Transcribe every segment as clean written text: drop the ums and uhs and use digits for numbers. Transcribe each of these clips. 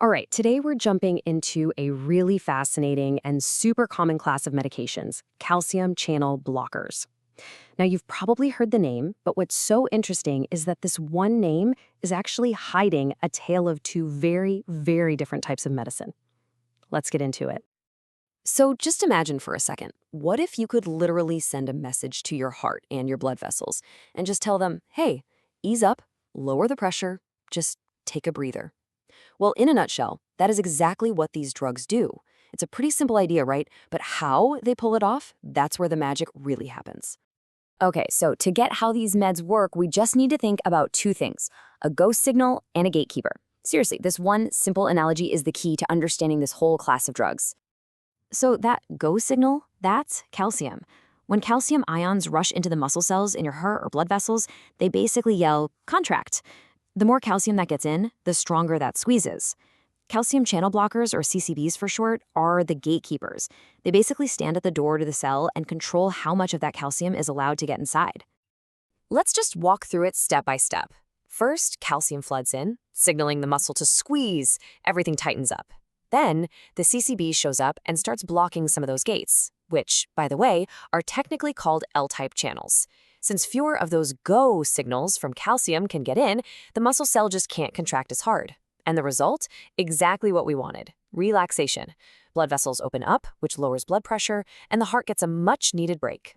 All right, today we're jumping into a really fascinating and super common class of medications, calcium channel blockers. Now, you've probably heard the name, but what's so interesting is that this one name is actually hiding a tale of two very, very different types of medicine. Let's get into it. So just imagine for a second, what if you could literally send a message to your heart and your blood vessels and just tell them, hey, ease up, lower the pressure, just take a breather. Well, in a nutshell, that is exactly what these drugs do. It's a pretty simple idea, right? But how they pull it off, that's where the magic really happens. Okay, so to get how these meds work, we just need to think about two things, a ghost signal and a gatekeeper. Seriously, this one simple analogy is the key to understanding this whole class of drugs. So that go signal, that's calcium. When calcium ions rush into the muscle cells in your heart or blood vessels, they basically yell, contract. The more calcium that gets in, the stronger that squeezes. Calcium channel blockers, or CCBs for short, are the gatekeepers. They basically stand at the door to the cell and control how much of that calcium is allowed to get inside. Let's just walk through it step by step. First, calcium floods in, signaling the muscle to squeeze. Everything tightens up. Then, the CCB shows up and starts blocking some of those gates, which, by the way, are technically called L-type channels. Since fewer of those go signals from calcium can get in, the muscle cell just can't contract as hard. And the result? Exactly what we wanted. Relaxation. Blood vessels open up, which lowers blood pressure, and the heart gets a much-needed break.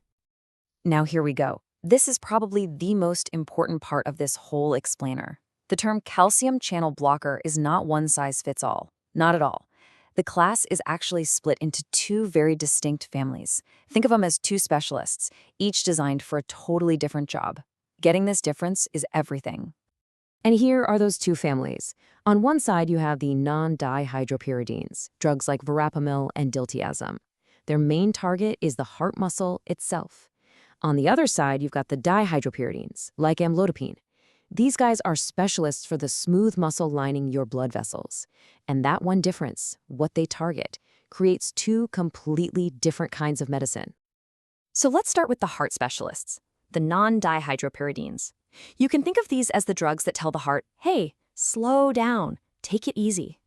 Now here we go. This is probably the most important part of this whole explainer. The term calcium channel blocker is not one size fits all. Not at all. The class is actually split into two very distinct families. Think of them as two specialists, each designed for a totally different job. Getting this difference is everything. And here are those two families. On one side, you have the non-dihydropyridines, drugs like verapamil and diltiazem. Their main target is the heart muscle itself. On the other side, you've got the dihydropyridines, like amlodipine. These guys are specialists for the smooth muscle lining your blood vessels. And that one difference, what they target, creates two completely different kinds of medicine. So let's start with the heart specialists, the non-dihydropyridines. You can think of these as the drugs that tell the heart, hey, slow down, take it easy.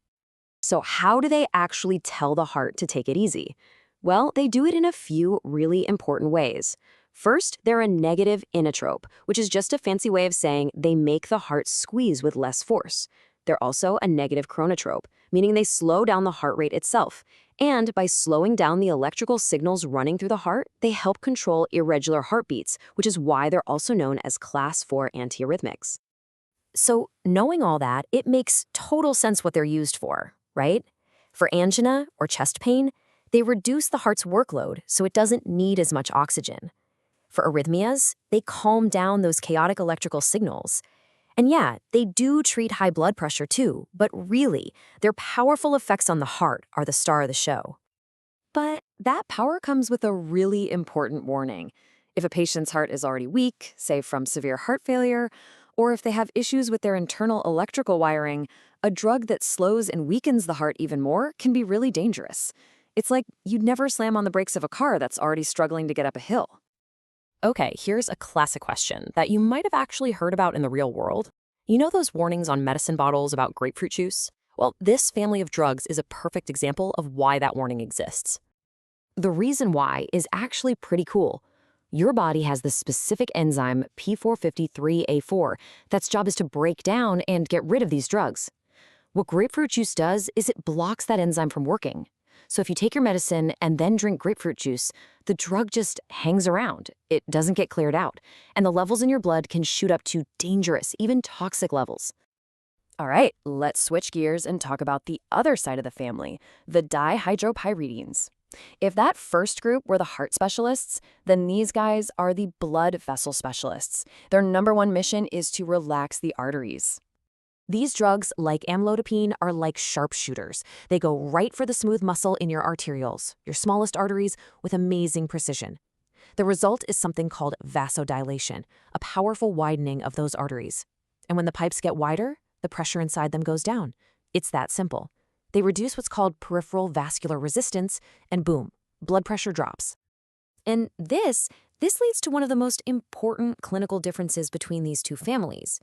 So how do they actually tell the heart to take it easy? Well, they do it in a few really important ways. First, they're a negative inotrope, which is just a fancy way of saying they make the heart squeeze with less force. They're also a negative chronotrope, meaning they slow down the heart rate itself. And by slowing down the electrical signals running through the heart, they help control irregular heartbeats, which is why they're also known as Class 4 antiarrhythmics. So knowing all that, it makes total sense what they're used for, right? For angina or chest pain, they reduce the heart's workload so it doesn't need as much oxygen. For arrhythmias, they calm down those chaotic electrical signals. And yeah, they do treat high blood pressure too, but really, their powerful effects on the heart are the star of the show. But that power comes with a really important warning. If a patient's heart is already weak, say from severe heart failure, or if they have issues with their internal electrical wiring, a drug that slows and weakens the heart even more can be really dangerous. It's like you'd never slam on the brakes of a car that's already struggling to get up a hill. Okay, here's a classic question that you might have actually heard about in the real world. You know those warnings on medicine bottles about grapefruit juice? Well, this family of drugs is a perfect example of why that warning exists. The reason why is actually pretty cool. Your body has this specific enzyme, P453A4, that's job is to break down and get rid of these drugs. What grapefruit juice does is it blocks that enzyme from working. So if you take your medicine and then drink grapefruit juice, the drug just hangs around. It doesn't get cleared out, and the levels in your blood can shoot up to dangerous, even toxic levels. All right, let's switch gears and talk about the other side of the family, the dihydropyridines. If that first group were the heart specialists, then these guys are the blood vessel specialists. Their number one mission is to relax the arteries. These drugs, like amlodipine, are like sharpshooters. They go right for the smooth muscle in your arterioles, your smallest arteries, with amazing precision. The result is something called vasodilation, a powerful widening of those arteries. And when the pipes get wider, the pressure inside them goes down. It's that simple. They reduce what's called peripheral vascular resistance, and boom, blood pressure drops. And this leads to one of the most important clinical differences between these two families.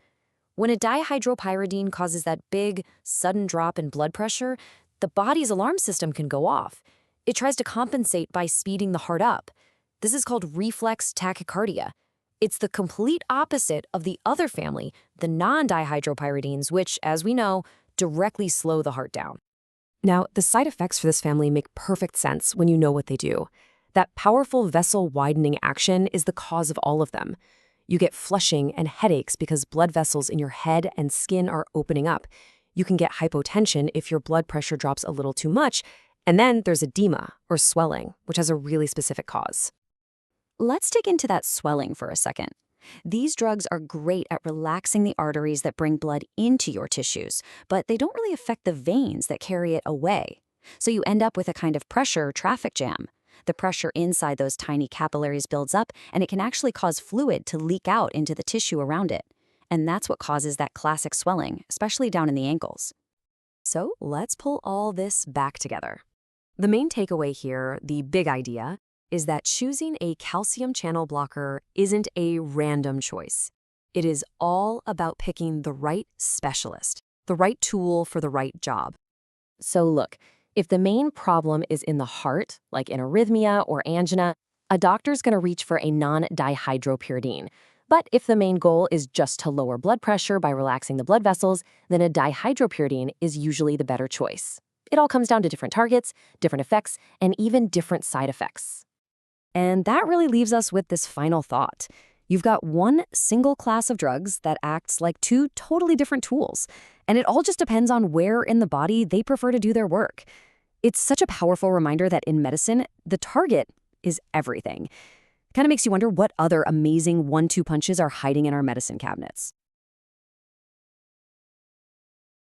When a dihydropyridine causes that big, sudden drop in blood pressure, the body's alarm system can go off. It tries to compensate by speeding the heart up. This is called reflex tachycardia. It's the complete opposite of the other family, the non-dihydropyridines, which, as we know, directly slow the heart down. Now, the side effects for this family make perfect sense when you know what they do. That powerful vessel-widening action is the cause of all of them. You get flushing and headaches because blood vessels in your head and skin are opening up. You can get hypotension if your blood pressure drops a little too much. And then there's edema, or swelling, which has a really specific cause. Let's dig into that swelling for a second. These drugs are great at relaxing the arteries that bring blood into your tissues, but they don't really affect the veins that carry it away. So you end up with a kind of pressure traffic jam. The pressure inside those tiny capillaries builds up, and it can actually cause fluid to leak out into the tissue around it. And that's what causes that classic swelling, especially down in the ankles. So let's pull all this back together. The main takeaway here, the big idea, is that choosing a calcium channel blocker isn't a random choice. It is all about picking the right specialist, the right tool for the right job. So look, if the main problem is in the heart, like in arrhythmia or angina, a doctor's going to reach for a non-dihydropyridine. But if the main goal is just to lower blood pressure by relaxing the blood vessels, then a dihydropyridine is usually the better choice. It all comes down to different targets, different effects, and even different side effects. And that really leaves us with this final thought. You've got one single class of drugs that acts like two totally different tools, and it all just depends on where in the body they prefer to do their work. It's such a powerful reminder that in medicine, the target is everything. Kind of makes you wonder what other amazing 1-2 punches are hiding in our medicine cabinets.